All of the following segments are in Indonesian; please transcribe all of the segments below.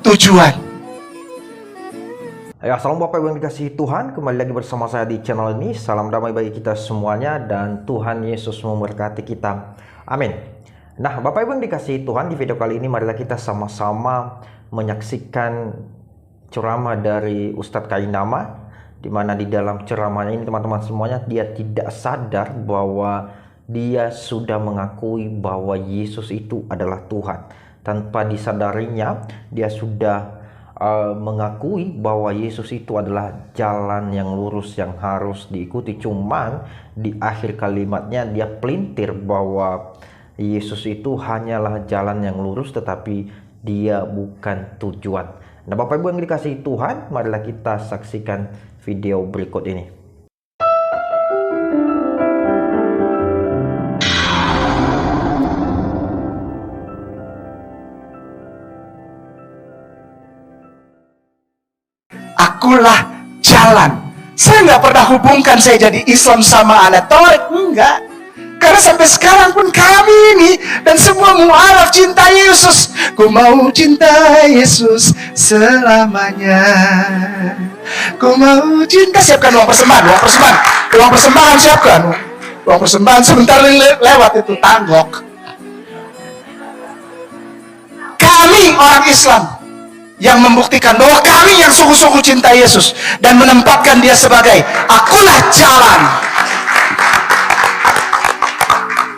tujuan. Ya, salam Bapak Ibu yang dikasihi Tuhan, kembali lagi bersama saya di channel ini. Salam damai bagi kita semuanya dan Tuhan Yesus memberkati kita. Amin. Nah, Bapak Ibu yang dikasihi Tuhan, di video kali ini marilah kita sama-sama menyaksikan ceramah dari Ustadz Kainama, di mana di dalam ceramahnya ini teman-teman semuanya dia tidak sadar bahwa dia sudah mengakui bahwa Yesus itu adalah Tuhan. Tanpa disadarinya, dia sudah mengakui bahwa Yesus itu adalah jalan yang lurus yang harus diikuti. Cuman di akhir kalimatnya dia pelintir bahwa Yesus itu hanyalah jalan yang lurus, tetapi dia bukan tujuan. Nah, Bapak Ibu yang dikasihi Tuhan, marilah kita saksikan video berikut ini. Akulah jalan. Saya nggak pernah hubungkan saya jadi Islam sama anatorik, enggak. Karena sampai sekarang pun kami ini dan semua mu'alaf cinta Yesus. Ku mau cinta Yesus selamanya. Ku mau cinta. Siapkan uang persembahan. Uang persembahan siapkan. Uang persembahan sebentar lewat itu tanggok. Kami orang Islam yang membuktikan bahwa kami yang sungguh-sungguh cinta Yesus dan menempatkan dia sebagai akulah jalan.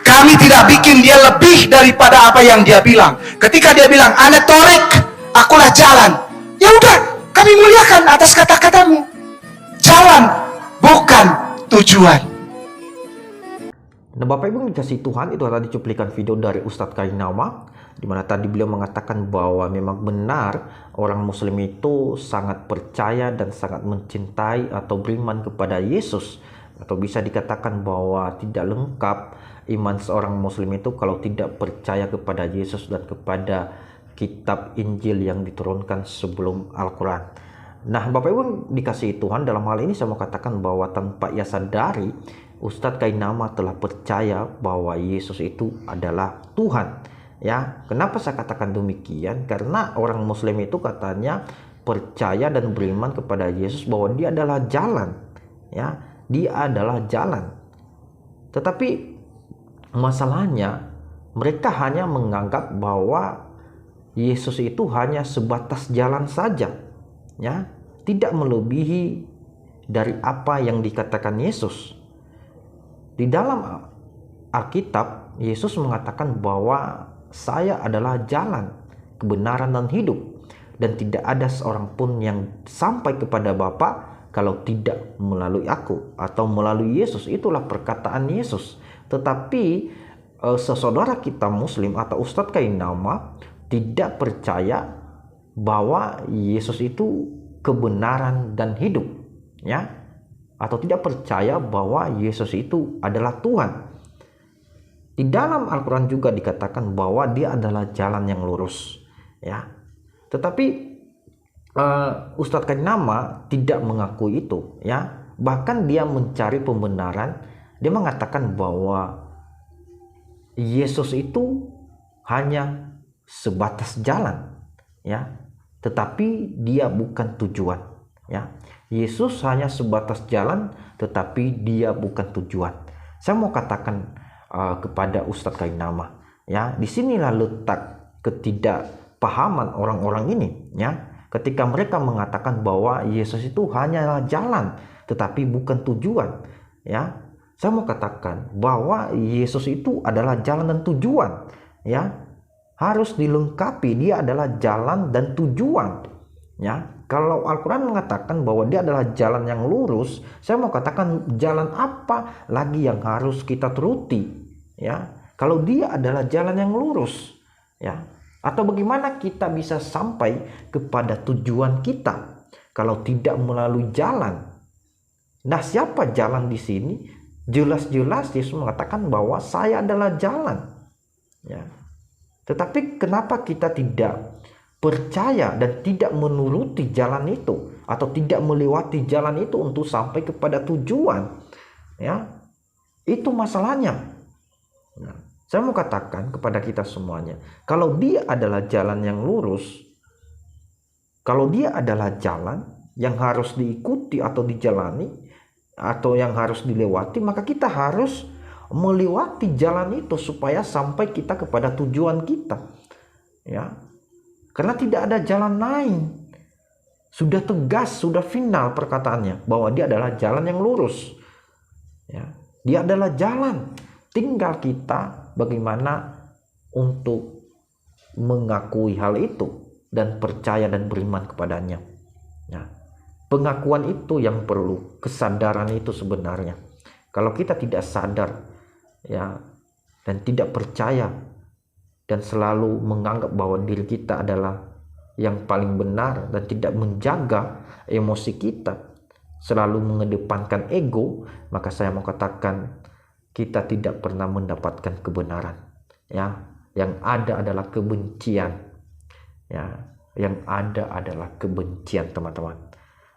Kami tidak bikin dia lebih daripada apa yang dia bilang. Ketika dia bilang ana torek, akulah jalan, ya udah, kami muliakan atas kata-katamu. Jalan bukan tujuan. Nah, Bapak Ibu dikasih Tuhan, itu tadi cuplikan video dari Ustadz Kainama, di mana tadi beliau mengatakan bahwa memang benar orang Muslim itu sangat percaya dan sangat mencintai atau beriman kepada Yesus, atau bisa dikatakan bahwa tidak lengkap iman seorang Muslim itu kalau tidak percaya kepada Yesus dan kepada kitab Injil yang diturunkan sebelum Al-Quran. Nah, Bapak Ibu dikasihi Tuhan, dalam hal ini saya mau katakan bahwa tanpa ia sadari, Ustadz Kainama telah percaya bahwa Yesus itu adalah Tuhan. Ya, kenapa saya katakan demikian? Karena orang Muslim itu katanya percaya dan beriman kepada Yesus bahwa dia adalah jalan. Ya, dia adalah jalan. Tetapi masalahnya mereka hanya menganggap bahwa Yesus itu hanya sebatas jalan saja. Ya, tidak melebihi dari apa yang dikatakan Yesus. Di dalam Alkitab, Yesus mengatakan bahwa saya adalah jalan, kebenaran dan hidup, dan tidak ada seorang pun yang sampai kepada Bapa kalau tidak melalui aku atau melalui Yesus. Itulah perkataan Yesus. Tetapi saudara kita Muslim atau Ustadz Kainama tidak percaya bahwa Yesus itu kebenaran dan hidup, ya, atau tidak percaya bahwa Yesus itu adalah Tuhan. Di dalam Al-Quran juga dikatakan bahwa dia adalah jalan yang lurus, ya. Tetapi Ustadz Kainama tidak mengakui itu, ya. Bahkan dia mencari pembenaran. Dia mengatakan bahwa Yesus itu hanya sebatas jalan, ya. Tetapi dia bukan tujuan, ya. Yesus hanya sebatas jalan, tetapi dia bukan tujuan. Saya mau katakan kepada Ustadz Kainama, ya, disinilah letak ketidakpahaman orang-orang ini, ya. Ketika mereka mengatakan bahwa Yesus itu hanyalah jalan, tetapi bukan tujuan, ya. Saya mau katakan bahwa Yesus itu adalah jalan dan tujuan, ya. Harus dilengkapi, dia adalah jalan dan tujuan, ya. Kalau Al-Quran mengatakan bahwa dia adalah jalan yang lurus, saya mau katakan jalan apa lagi yang harus kita turuti, ya? Kalau dia adalah jalan yang lurus, ya. Atau bagaimana kita bisa sampai kepada tujuan kita kalau tidak melalui jalan? Nah, siapa jalan di sini? Jelas-jelas Yesus mengatakan bahwa saya adalah jalan, ya. Tetapi kenapa kita tidak percaya dan tidak menuruti jalan itu, atau tidak melewati jalan itu untuk sampai kepada tujuan, ya? Itu masalahnya. Nah, saya mau katakan kepada kita semuanya, kalau dia adalah jalan yang lurus, Kalau dia adalah jalan yang harus diikuti atau dijalani atau yang harus dilewati, maka kita harus melewati jalan itu supaya sampai kita kepada tujuan kita. Ya. Karena tidak ada jalan lain. Sudah tegas, sudah final perkataannya bahwa dia adalah jalan yang lurus. Ya. Dia adalah jalan. Tinggal kita bagaimana untuk mengakui hal itu dan percaya dan beriman kepadanya. Ya. Pengakuan itu yang perlu, kesadaran itu sebenarnya. Kalau kita tidak sadar, ya, dan tidak percaya dan selalu menganggap bahwa diri kita adalah yang paling benar dan tidak menjaga emosi kita, selalu mengedepankan ego, maka saya mau katakan kita tidak pernah mendapatkan kebenaran. Ya, yang ada adalah kebencian. Ya, yang ada adalah kebencian, teman-teman.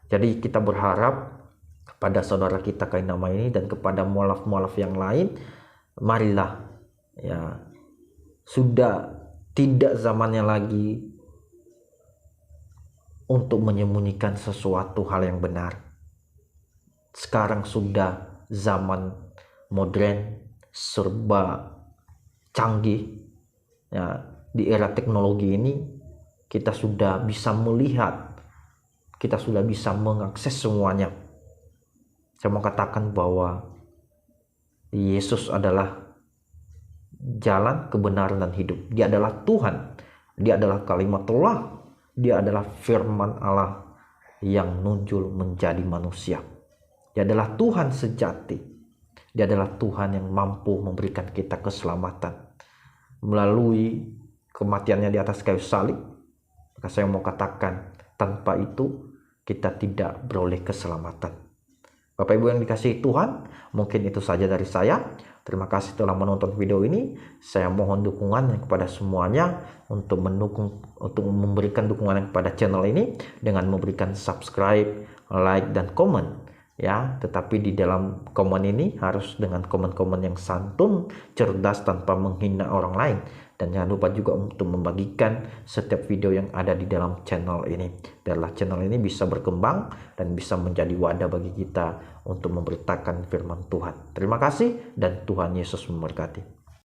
Jadi kita berharap kepada saudara kita Kainama ini dan kepada mualaf-mualaf yang lain, marilah, ya, sudah tidak zamannya lagi untuk menyembunyikan sesuatu hal yang benar. Sekarang sudah zaman modern, serba canggih. Ya, di era teknologi ini kita sudah bisa melihat, kita sudah bisa mengakses semuanya. Saya mau katakan bahwa Yesus adalah jalan, kebenaran, dan hidup. Dia adalah Tuhan. Dia adalah kalimatullah. Dia adalah firman Allah yang muncul menjadi manusia. Dia adalah Tuhan sejati. Dia adalah Tuhan yang mampu memberikan kita keselamatan melalui kematiannya di atas kayu salib. Maka saya mau katakan, tanpa itu kita tidak beroleh keselamatan. Bapak Ibu yang dikasihi Tuhan, mungkin itu saja dari saya. Terima kasih telah menonton video ini. Saya mohon dukungan kepada semuanya untuk memberikan dukungan kepada channel ini dengan memberikan subscribe, like, dan komen. Ya, tetapi di dalam komen ini harus dengan komen-komen yang santun, cerdas, tanpa menghina orang lain. Dan jangan lupa juga untuk membagikan setiap video yang ada di dalam channel ini. Biarlah channel ini bisa berkembang dan bisa menjadi wadah bagi kita untuk memberitakan firman Tuhan. Terima kasih dan Tuhan Yesus memberkati.